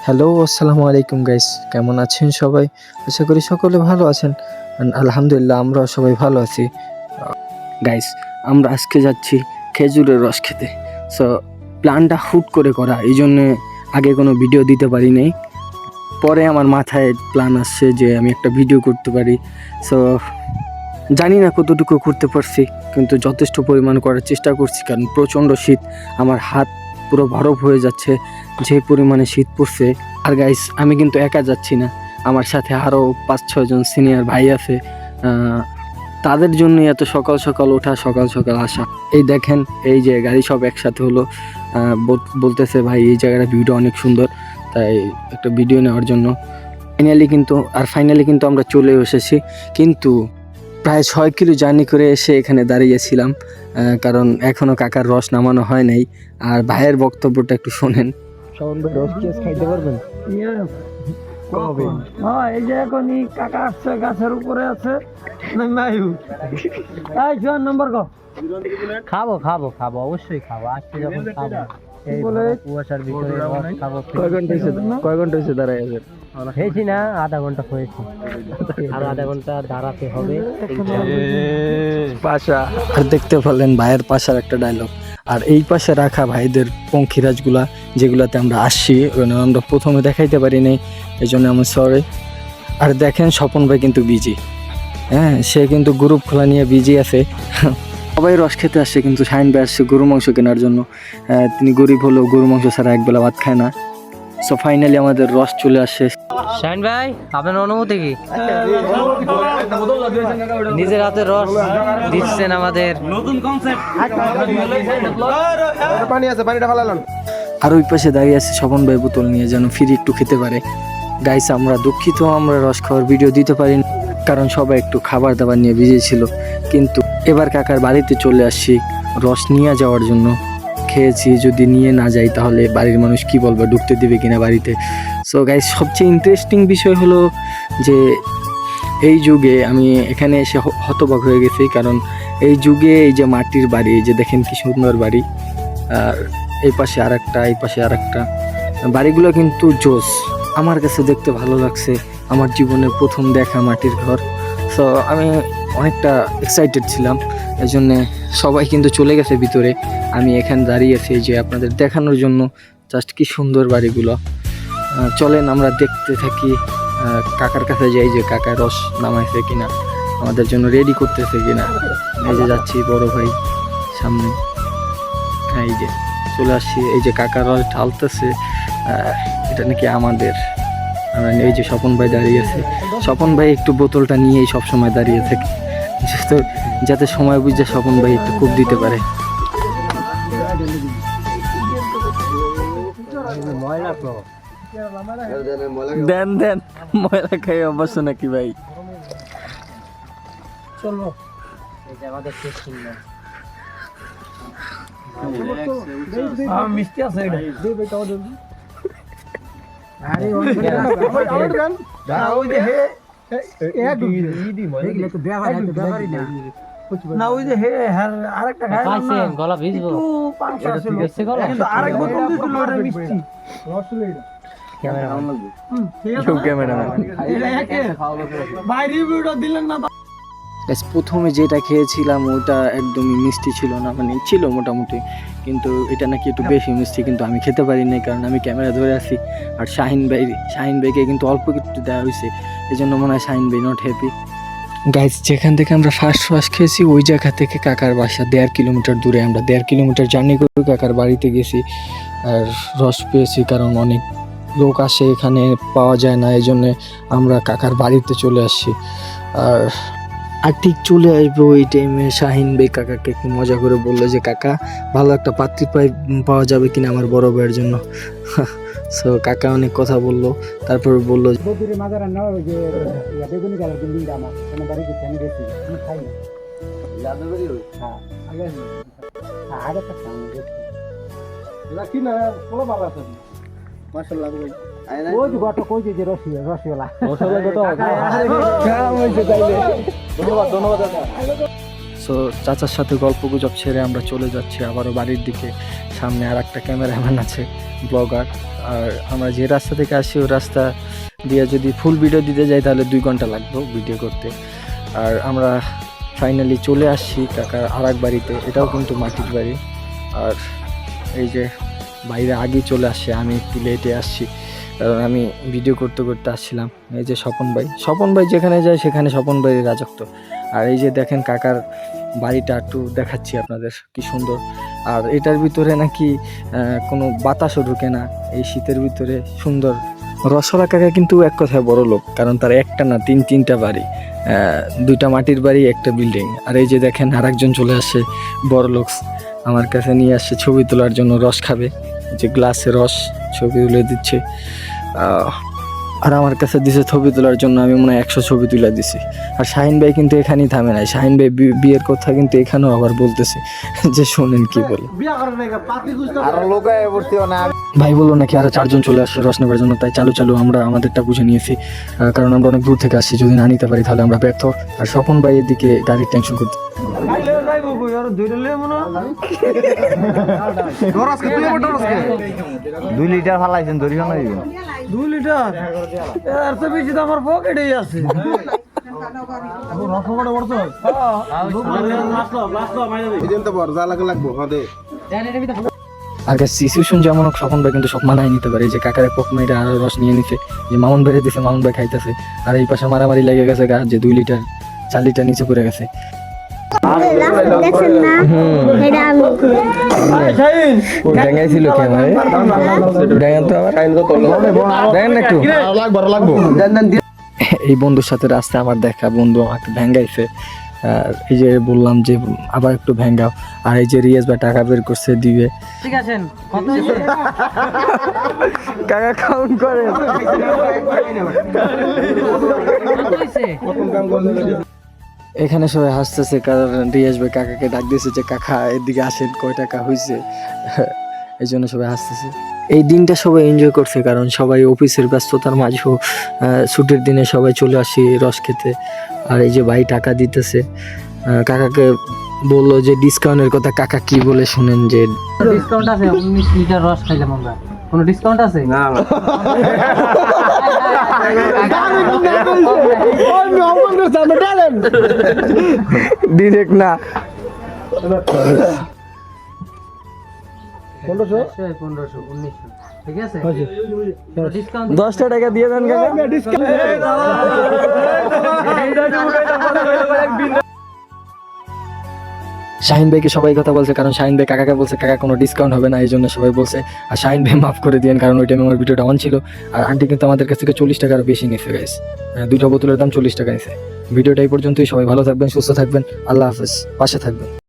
Hello, আসসালামু আলাইকুম guys. কেমন আছেন সবাই? আশা করি সকলে ভালো আছেন। আলহামদুলিল্লাহ আমরাও সবাই ভালো আছি। গাইস, আমরা আজকে যাচ্ছি খেজুরের রস খেতে। সো প্ল্যানটা হুট করে করা, এই জন্যে আগে কোনো ভিডিও দিতে পারি নাই। পরে আমার মাথায় প্ল্যান আসছে যে আমি একটা ভিডিও করতে পারি। সো জানি না কতটুকু করতে পারছি, কিন্তু যথেষ্ট পরিমাণ করার চেষ্টা করছি, কারণ প্রচণ্ড শীত। আমার হাত পুরো বরফ হয়ে যাচ্ছে যে পরিমাণে শীত পড়ছে। আর গাইস, আমি কিন্তু একা যাচ্ছি না, আমার সাথে আরও 5-6 জন সিনিয়র ভাই আছে। তাদের জন্য এত সকাল সকাল ওঠা, সকাল সকাল আসা। এই দেখেন, এই যে গাড়ি সব একসাথে হলো, বলতেছে ভাই এই জায়গাটা ভিউটা অনেক সুন্দর, তাই একটা ভিডিও নেওয়ার জন্য। ফাইনালি কিন্তু আমরা চলে এসেছি, কিন্তু প্রায় 6 কিলো জার্নি করে এসে এখানে দাঁড়িয়েছিলাম, কারণ এখনও কাকার রস নামানো হয় নাই। আর ভাইয়ের বক্তব্যটা একটু শোনেন। শাওন ভাই, রস কি খাইতে পারবেন? হ্যাঁ, এই যে এখনই কাকা আসছে, গাছের উপরে আছে। নম্বর খাবো খাবো খাবো, অবশ্যই খাবো। আজকে যখন খাবো এই কুয়াশার ভিতরে রস খাবো। কয় ঘন্টা হয়েছে দাঁড়ায় আছেন? হয়েছি না, আধা ঘন্টা হয়েছে, আরো আধা ঘন্টা দাঁড়াতে হবে। পাশা, আর দেখতে পারলেন ভাইয়ের পাশার একটা ডায়লগ। আর এই পাশে রাখা ভাইদের পঙ্খিরাজগুলা, যেগুলাতে আমরা আসছি, আমরা প্রথমে দেখাইতে পারি নাই, এই জন্য আমি সরি। আর দেখেন, স্বপন ভাই কিন্তু বিজি। হ্যাঁ, সে কিন্তু গ্রুপ খোলা নিয়ে বিজি আছে। সবাই রস খেতে আসছে, কিন্তু শাহিন ভাই আসছে গরু মাংস কেনার জন্য। তিনি গরিব হলেও গরু মাংস ছাড়া একবেলা ভাত খায় না। সো ফাইনালি আমাদের রস চলে আসছে। শাহিন ভাই, আপনার অনুভূতি কি? নিজের হাতে রস দিচ্ছেন আমাদের। নতুন কনসেপ্ট। পানি আছে, পানিটা ফালালাম। আর ওই পাশে দাঁড়িয়ে আছে স্বপন ভাই বোতল নিয়ে, যেন ফ্রি একটু খেতে পারে। গাইস, আমরা দুঃখিত, আমরা রস খাওয়ার ভিডিও দিতে পারি না, কারণ সবাই একটু খাবার দাবার নিয়ে বিজি ছিল। কিন্তু এবার কাকার বাড়িতে চলে আসছি রস নিয়ে যাওয়ার জন্য। খেয়েছি, যদি নিয়ে না যাই তাহলে বাড়ির মানুষ কি বলবে, ঢুকতে দিবে কিনা বাড়িতে। সো গাইস, সবচেয়ে ইন্টারেস্টিং বিষয় হলো যে এই যুগে আমি এখানে এসে হতবাক হয়ে গেছি, কারণ এই যুগে এই যে মাটির বাড়ি, এই যে দেখেন কি সুন্দর বাড়ি, আর এই পাশে আরেকটা, এই পাশে আরেকটা, বাড়িগুলো কিন্তু জোস। আমার কাছে দেখতে ভালো লাগছে, আমার জীবনের প্রথম দেখা মাটির ঘর। সো আমি অনেকটা এক্সাইটেড ছিলাম, এই জন্যে সবাই কিন্তু চলে গেছে ভিতরে। আমি এখানে দাঁড়িয়ে আছি যে আপনাদের দেখানোর জন্য, জাস্ট কি সুন্দর বাড়িগুলো। চলেন আমরা দেখতে থাকি, কাকার কাছে যাই যে কাকা রস নামাইছে কিনা, আমাদের জন্য রেডি করতেছে কিনা। এই যে যাচ্ছি, বড় ভাই সামনে, এই যে চলে আসছি। এই যে কাকা রস ঢালতেছে, এটা নাকি আমাদের। এই যে স্বপন ভাই দাঁড়িয়ে আছে, স্বপন ভাই একটু বোতলটা নিয়েই সবসময় দাঁড়িয়ে থাকে, যাতে সময় বুঝে স্বপন ভাই একটু কূপ দিতে পারে। দেন দেন, ময়লা খাই অবশ্য নাকি ভাই। চলবো, এই যে আমাদের মিষ্টি আছে এটা। না, ওই যে আরেকটা গলা ভিজবো। আরেক বোতল দিছিল, ওটা মিষ্টি। ভাই রিভিউটা দিলেন না। প্রথমে যেটা খেয়েছিলাম ওটা একদমই মিষ্টি ছিল না, মানে ছিল মোটামুটি, কিন্তু এটা নাকি একটু বেশি মিষ্টি। কিন্তু আমি খেতে পারি নাই, কারণ আমি ক্যামেরা ধরে আছি। আর শাহিন ভাইকে কিন্তু অল্প কিছু দেওয়া হয়েছে, এই জন্য মনে হয় শাহিন ভাই নট হ্যাপি। গাইস, যেখান থেকে আমরা ফার্স্ট রস খেয়েছি ওই জায়গা থেকে কাকার বাসা 1.5 কিলোমিটার দূরে। আমরা 1.5 কিলোমিটার জার্নি করে কাকার বাড়িতে গেছি, আর রস পেয়েছি, কারণ অনেক লোক আসে এখানে, পাওয়া যায় না, এই জন্যে আমরা কাকার বাড়িতে চলে আসছি। আর ঠিক চলে আসবো ওই টাইমে শাহিন ভাই কাকাকে একটু মজা করে বললো যে কাকা, ভালো একটা পাত্রী পাওয়া যাবে কিনা আমার বড় ভাইয়ের জন্য। সো কাকা অনেক কথা বললো, তারপর বললো সো চাচার সাথে গল্প গুজব ছেড়ে আমরা চলে যাচ্ছি আবারও বাড়ির দিকে। সামনে আর একটা ক্যামেরাম্যান আছে, ব্লগার। আর আমরা যে রাস্তা থেকে আসি ওই রাস্তা দিয়ে যদি ফুল ভিডিও দিতে যাই তাহলে 2 ঘন্টা লাগবে ভিডিও করতে। আর আমরা ফাইনালি চলে আসছি কাকার আর এক বাড়িতে, এটাও কিন্তু মাটির বাড়ি। আর এই যে বাইরে আগেই চলে আসছে, আমি একটু লেটে আসছি কারণ আমি ভিডিও করতে করতে আসছিলাম। এই যে স্বপন ভাই যেখানে যায় সেখানে স্বপন ভাইয়ের রাজত্ব। আর এই যে দেখেন কাকার বাড়িটা একটু দেখাচ্ছি আপনাদের, কি সুন্দর। আর এটার ভিতরে নাকি কোনো বাতাসও ঢুকে না এই শীতের ভিতরে, সুন্দর। রসলা কাকা কিন্তু এক কথায় বড় লোক, কারণ তার একটা না 3-3টা বাড়ি, 2টা মাটির বাড়ি, একটা বিল্ডিং। আর এই যে দেখেন আরেকজন চলে আসছে বড় লোক, আমার কাছে নিয়ে আসছে ছবি তোলার জন্য, রস খাবে, যে গ্লাসে রস ছবি তুলে দিচ্ছে। আর আমার কাছে দিছে ছবি তোলার জন্য, আমি মনে হয় 100 ছবি তুলে দিছি। আর শাহিন ভাই কিন্তু এখানেই থামে নাই, শাহিন ভাই বিয়ের কথা কিন্তু এখানেও আবার বলতেছে, যে শোনেন কি বলে। ভাই বললো নাকি আরো 4 জন চলে আসছে রস নেবার জন্য, তাই চালু আমরা আমাদেরটা বুঝে নিয়েছি, কারণ আমরা অনেক দূর থেকে আসছি, যদি না নিতে পারি তাহলে আমরা ব্যর্থ। আর স্বপন ভাই এদিকে গাড়ির টেনশন করতে। 2 লিটার ফালাইছেন ধরি না 2 লিটার এর তো বেশি তো আমার পকেটেই আছে। আগে সিচুয়েশন যেমন হোক স্বপন ভাই কিন্তু সব মানায় নিতে পারে, যে কাকারে পক মেয়েরা আরো রস নিয়ে নিছে, যে মামুন বেড়ে দিছে, মামুন ভাই খাইতেছে। আর এই পাশে মারামারি লেগে গেছে গা, যে 2 লিটার 4 লিটার নিচে পড়ে গেছে। ছিল কি আমার এই বন্ধুর সাথে রাস্তায় আমার দেখা, বন্ধু আমাকে ভেঙ্গাইছে। আর এই যে বললাম যে আবার একটু ভেঙ্গাও। আর এই যে রিয়াজ ভাই টাকা বের করছে দিবে, ঠিক আছে কত কাকা কাউন্ট করে। এখানে সবাই হাসতেছে কারণ রিয়াজ ভাই কাকাকে ডাক দিয়েছে যে কাকা এদিকে আসেন, কয় টাকা হয়েছে, এই জন্য সবাই হাসতেছে। এই দিনটা সবাই এনজয় করছে, কারণ সবাই অফিসের ব্যস্ততার মাঝেও ছুটির দিনে সবাই চলে আসি রস খেতে। আর এই যে ভাই টাকা দিতেছে, কাকাকে বললো যে ডিসকাউন্টের কথা, কাকা কি বলে শুনেন, যে ডিসকাউন্ট আছে 19 লিটার রস খাইলাম আমরা, কোনো ডিসকাউন্ট আছে না? ডিরেক্ট না, 1500 ঠিক আছে, ডিসকাউন্ট 10টা টাকা দিয়ে দেন কাকা। শাহিন ভাইকে সবাই কথা বলছে, কারণ শাহিন ভাই কাকাকে বলছে কাকা কোনো ডিসকাউন্ট হবে না, এই জন্য সবাই বলছে। আর শাহিন ভাই মাফ করে দিয়েন, কারণ ওই টাইমে আমার ভিডিওটা অন ছিল। আর আন্টি কিন্তু আমাদের কাছ থেকে 40 টাকার বেশি নিচ্ছে গাইস, 2টা বোতলের দাম 40 টাকা নিচ্ছে। ভিডিওটা এই পর্যন্তই, সবাই ভালো থাকবেন, সুস্থ থাকবেন, আল্লাহ হাফেজ, পাশে থাকবেন।